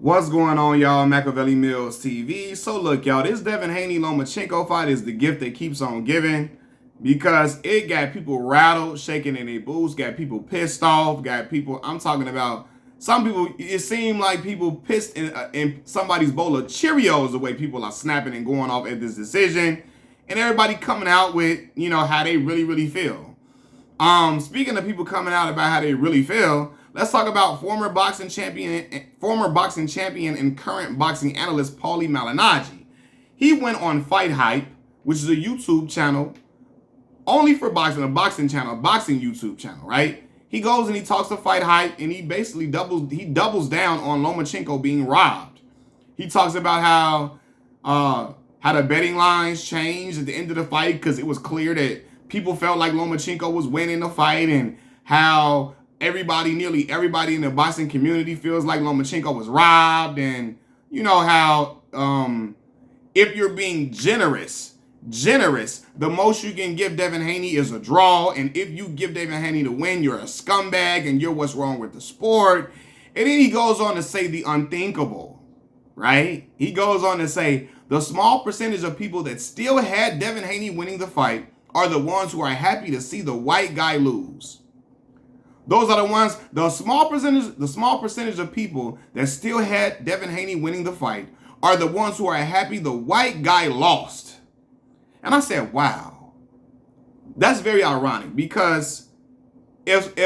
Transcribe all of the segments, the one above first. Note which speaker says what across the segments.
Speaker 1: What's going on, y'all? Machiavelli Mills TV. So look, y'all, this Devin Haney Lomachenko fight is the gift that keeps on giving because it got people rattled, shaking in their boots, got people pissed off, got people, I'm talking about some people, it seemed like people pissed in somebody's bowl of Cheerios the way people are snapping and going off at this decision. And everybody coming out with, how they really feel. Speaking of people coming out about how they really feel, let's talk about former boxing champion and current boxing analyst Paulie Malignaggi. He went on Fight Hype, which is a YouTube channel only for boxing, a boxing YouTube channel, right? He goes and he talks to Fight Hype, and he basically doubles down on Lomachenko being robbed. He talks about how the betting lines changed at the end of the fight because it was clear that people felt like Lomachenko was winning the fight, and how nearly everybody in the boxing community feels like Lomachenko was robbed, and how if you're being generous, the most you can give Devin Haney is a draw, and if you give Devin Haney the win, you're a scumbag and you're what's wrong with the sport. And then he goes on to say the unthinkable, right? He goes on to say the small percentage of people that still had Devin Haney winning the fight are the ones who are happy to see the white guy lose. Those are the ones, the small percentage of people that still had Devin Haney winning the fight are the ones who are happy the white guy lost. And I said, wow, that's very ironic, because if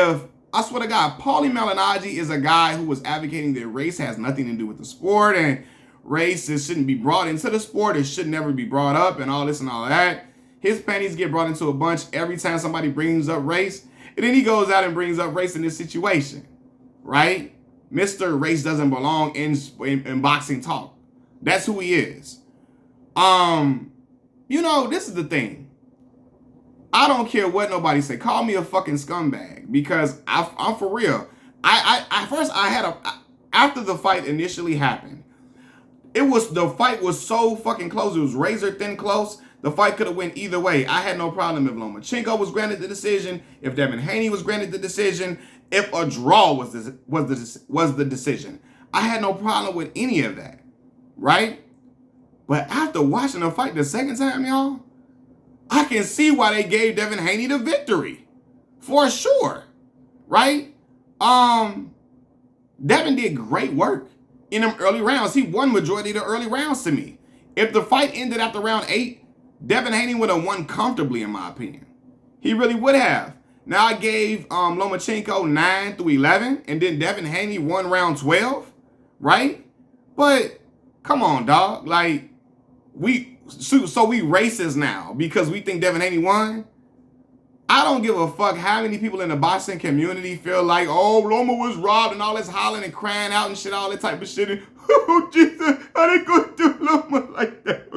Speaker 1: I swear to God, Paulie Malignaggi is a guy who was advocating that race has nothing to do with the sport, and race shouldn't be brought into the sport, it should never be brought up, and all this and all that. His panties get brought into a bunch every time somebody brings up race. And then he goes out and brings up race in this situation, right? Mr. Race doesn't belong in boxing talk. That's who he is. This is the thing. I don't care what nobody say. Call me a fucking scumbag, because I'm for real. After the fight initially happened, the fight was so fucking close. It was razor thin close. The fight could have went either way. I had no problem if Lomachenko was granted the decision, if Devin Haney was granted the decision, if a draw was the decision. I had no problem with any of that, right? But after watching the fight the second time, y'all, I can see why they gave Devin Haney the victory, for sure, right? Devin did great work in them early rounds. He won majority of the early rounds to me. If the fight ended after round 8, Devin Haney would have won comfortably, in my opinion. He really would have. Now, I gave Lomachenko 9 through 11, and then Devin Haney won round 12, right? But come on, dog. Like, we racist now because we think Devin Haney won? I don't give a fuck how many people in the boxing community feel like, oh, Loma was robbed and all this hollering and crying out and shit, all that type of shit. And, oh, Jesus, how they gonna do Loma like that?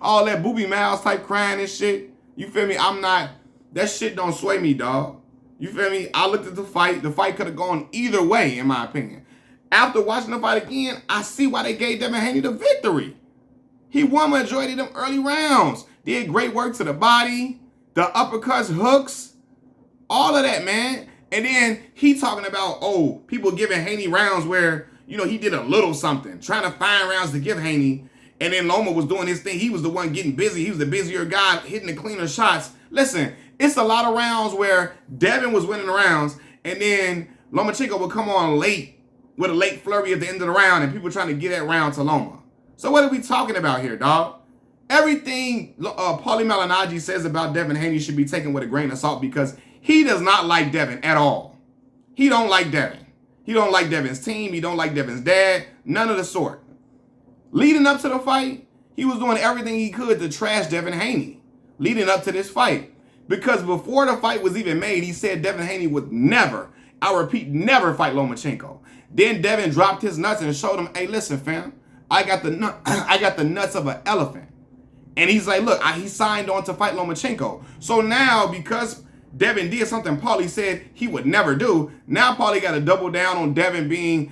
Speaker 1: All that booby mouths type crying and shit. You feel me? That shit don't sway me, dog. You feel me? I looked at the fight. The fight could have gone either way, in my opinion. After watching the fight again, I see why they gave Devin Haney the victory. He won majority of them early rounds. Did great work to the body, the uppercuts, hooks, all of that, man. And then he talking about, oh, people giving Haney rounds where, he did a little something, trying to find rounds to give Haney. And then Loma was doing his thing. He was the one getting busy. He was the busier guy, hitting the cleaner shots. Listen, it's a lot of rounds where Devin was winning the rounds, and then Lomachenko would come on late with a late flurry at the end of the round, and people trying to get that round to Loma. So what are we talking about here, dog? Everything Paulie Malignaggi says about Devin Haney should be taken with a grain of salt, because he does not like Devin at all. He don't like Devin. He don't like Devin's team. He don't like Devin's dad. None of the sort. Leading up to the fight, he was doing everything he could to trash Devin Haney leading up to this fight. Because before the fight was even made, he said Devin Haney would never, I repeat, never fight Lomachenko. Then Devin dropped his nuts and showed him, hey, listen, fam, I got the nuts of an elephant. And he's like, look, he signed on to fight Lomachenko. So now, because Devin did something Paulie said he would never do, now Paulie got to double down on Devin being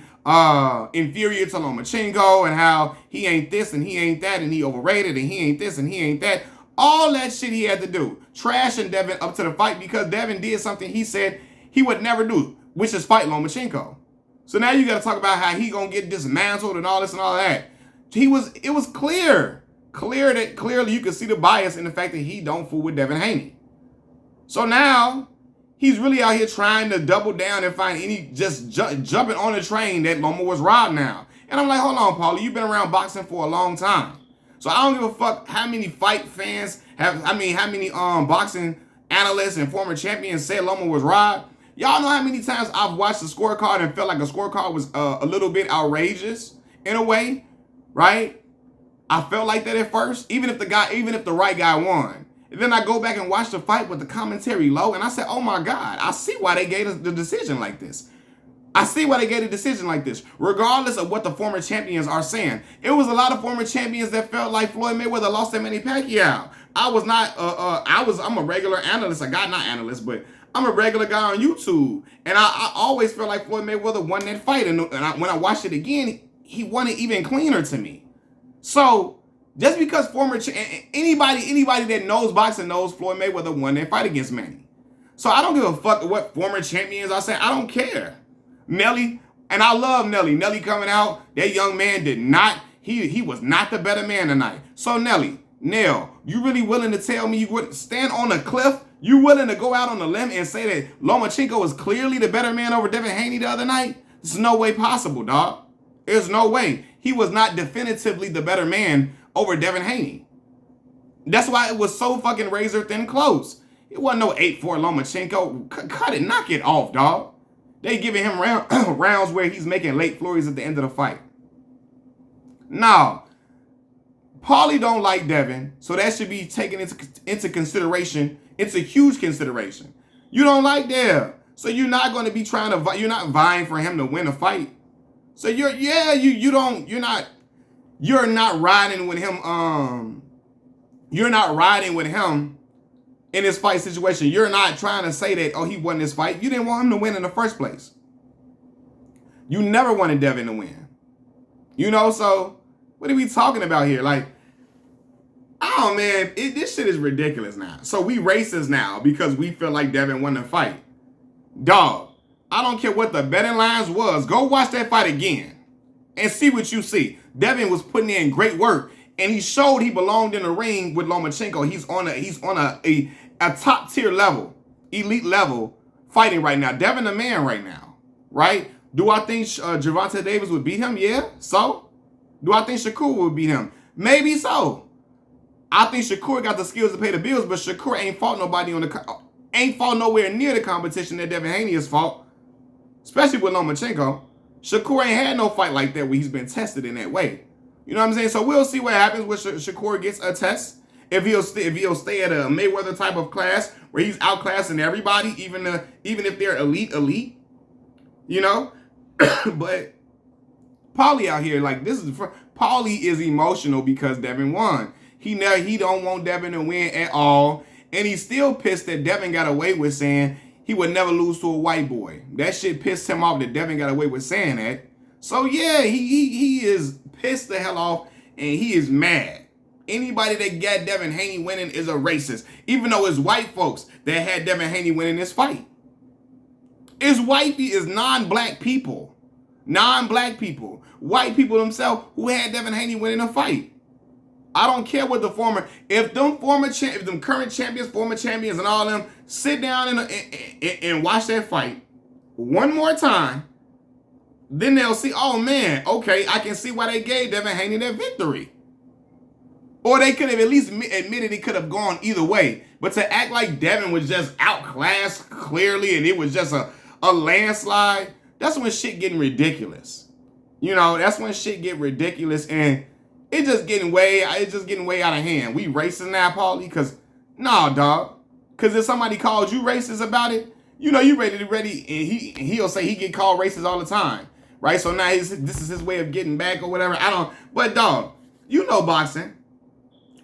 Speaker 1: inferior to Lomachenko, and how he ain't this and he ain't that, and he overrated, and he ain't this and he ain't that. All that shit he had to do, trashing Devin up to the fight, because Devin did something he said he would never do, which is fight Lomachenko. So now you got to talk about how he gonna get dismantled and all this and all that. It was clearly you could see the bias in the fact that he don't fool with Devin Haney. So now he's really out here trying to double down and find any jumping on the train that Loma was robbed now. And I'm like, hold on, Paulie, you've been around boxing for a long time. So I don't give a fuck how many fight fans how many boxing analysts and former champions said Loma was robbed. Y'all know how many times I've watched the scorecard and felt like the scorecard was a little bit outrageous in a way, right? I felt like that at first, even if the right guy won. And then I go back and watch the fight with the commentary low, and I said, oh my God, I see why they gave the decision like this. I see why they gave a decision like this, regardless of what the former champions are saying. It was a lot of former champions that felt like Floyd Mayweather lost to Manny Pacquiao. I'm a regular analyst, not analyst, but I'm a regular guy on YouTube. And I always felt like Floyd Mayweather won that fight. And when I watched it again, he won it even cleaner to me. So just because anybody that knows boxing knows Floyd Mayweather won that fight against Manny. So I don't give a fuck what former champions are saying. I don't care. Nelly, and I love Nelly. Nelly coming out, that young man he was not the better man tonight. So Nell, you really willing to tell me you wouldn't stand on a cliff? You willing to go out on a limb and say that Lomachenko was clearly the better man over Devin Haney the other night? There's no way possible, dog. There's no way. He was not definitively the better man over Devin Haney. That's why it was so fucking razor thin close. It wasn't no 8-4 Lomachenko. Cut it, knock it off, dog. They giving him rounds where he's making late flurries at the end of the fight. Now, Paulie don't like Devin, so that should be taken into consideration. It's a huge consideration. You don't like Dev, so you're not going to be you're not vying for him to win a fight. So you're not riding with him. You're not riding with him in this fight situation. You're not trying to say that, oh, he won this fight. You didn't want him to win in the first place. You never wanted Devin to win. So what are we talking about here? Like, oh man, this shit is ridiculous now. So we racist now because we feel like Devin won the fight. Dog, I don't care what the betting lines was. Go watch that fight again and see what you see. Devin was putting in great work, and he showed he belonged in the ring with Lomachenko. He's on a top tier level, elite level fighting right now. Devin the man right now, right? Do I think Gervonta Davis would beat him? Yeah. So? Do I think Shakur would beat him? Maybe so. I think Shakur got the skills to pay the bills, but Shakur ain't fought nowhere near the competition that Devin Haney has fought, especially with Lomachenko. Shakur ain't had no fight like that where he's been tested in that way. You know what I'm saying? So we'll see what happens when Shakur gets a test. If he'll stay at a Mayweather type of class where he's outclassing everybody, even if they're elite. But Paulie out here, like, Paulie is emotional because Devin won. He don't want Devin to win at all, and he's still pissed that Devin got away with saying he would never lose to a white boy. That shit pissed him off that Devin got away with saying that. So yeah, he is pissed the hell off, and he is mad. Anybody that got Devin Haney winning is a racist, even though it's white folks that had Devin Haney winning this fight. It's non-black people. White people themselves who had Devin Haney winning a fight. I don't care what if them current champions, former champions, and all them sit down and watch that fight one more time, then they'll see, oh man, okay, I can see why they gave Devin Haney that victory. Or they could have at least admitted it could have gone either way. But to act like Devin was just outclassed clearly and it was just a landslide, that's when shit getting ridiculous. That's when shit get ridiculous, and it's just getting way out of hand. We racist now, Paulie? Because, nah, dog. Because if somebody calls you racist about it, you ready, and he'll say he get called racist all the time, right? So now this is his way of getting back or whatever. But dog, boxing.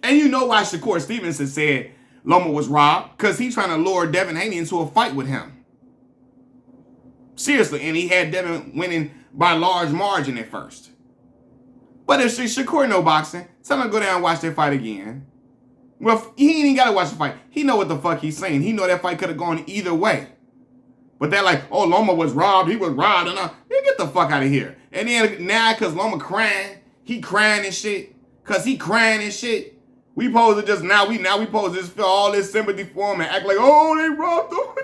Speaker 1: And you know why Shakur Stevenson said Loma was robbed, because he's trying to lure Devin Haney into a fight with him. Seriously, and he had Devin winning by large margin at first. But if Shakur know boxing, tell him to go down and watch that fight again. Well, he ain't even got to watch the fight. He know what the fuck he's saying. He know that fight could have gone either way. But they're like, oh, Loma was robbed. He was robbed. And you get the fuck out of here. And then now, because Loma crying, he crying and shit. Because he crying and shit. We supposed to just, now we supposed to just feel all this sympathy for him and act like, oh, they robbed Loma.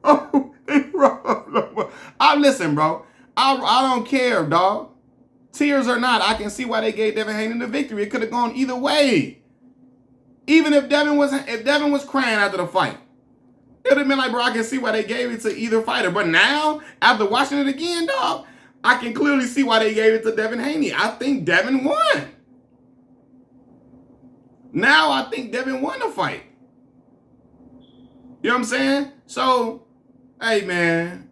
Speaker 1: Oh, they robbed Loma. Listen, bro. I don't care, dog. Tears or not, I can see why they gave Devin Haney the victory. It could have gone either way. Even if Devin was crying after the fight. It would have been like, bro, I can see why they gave it to either fighter. But now, after watching it again, dog, I can clearly see why they gave it to Devin Haney. I think Devin won. Now I think Devin won the fight. You know what I'm saying? So, hey, man,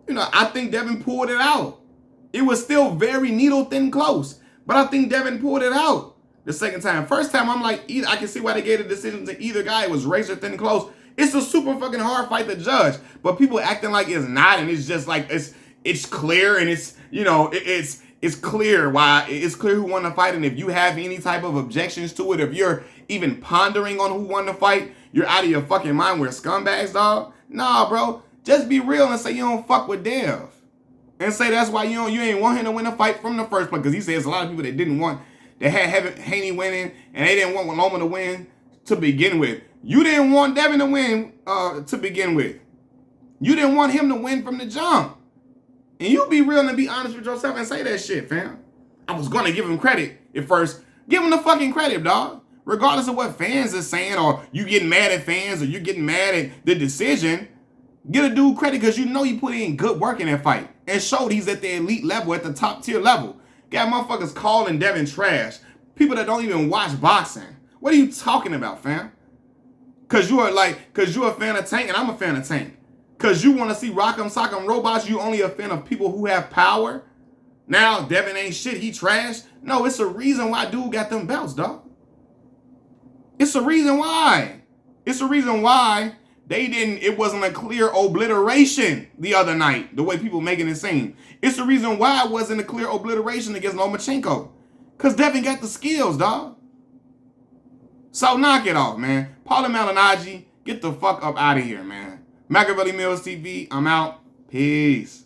Speaker 1: I think Devin pulled it out. It was still very needle thin close, but I think Devin pulled it out the second time. First time, I'm like, I can see why they gave the decision to either guy. It was razor thin close. It's a super fucking hard fight to judge, but people acting like it's not, and it's just like it's clear, and it's clear why it's clear who won the fight. And if you have any type of objections to it, if you're even pondering on who won the fight, you're out of your fucking mind. We're scumbags, dog. Nah, bro, just be real and say you don't fuck with Dev, and say that's why you ain't want him to win the fight from the first place. Because he says a lot of people that didn't want that had Haney winning, and they didn't want Loma to win to begin with. You didn't want Devin to win to begin with. You didn't want him to win from the jump. And you be real and be honest with yourself and say that shit, fam. I was going to give him credit at first. Give him the fucking credit, dog. Regardless of what fans are saying, or you getting mad at fans, or you getting mad at the decision, get a dude credit because you know he put in good work in that fight and showed he's at the elite level, at the top tier level. Got motherfuckers calling Devin trash. People that don't even watch boxing. What are you talking about, fam? Cause you're a fan of Tank and I'm a fan of Tank. Cause you want to see Rock'em Sock'em Robots, you only a fan of people who have power. Now Devin ain't shit, he trash. No, it's a reason why dude got them belts, dog. It's a reason why. It's a reason why it wasn't a clear obliteration the other night, the way people making it seem. It's the reason why it wasn't a clear obliteration against Lomachenko. Cause Devin got the skills, dog. So knock it off, man. Paulie Malignaggi, get the fuck up out of here, man. Machiavelli Mills TV, I'm out. Peace.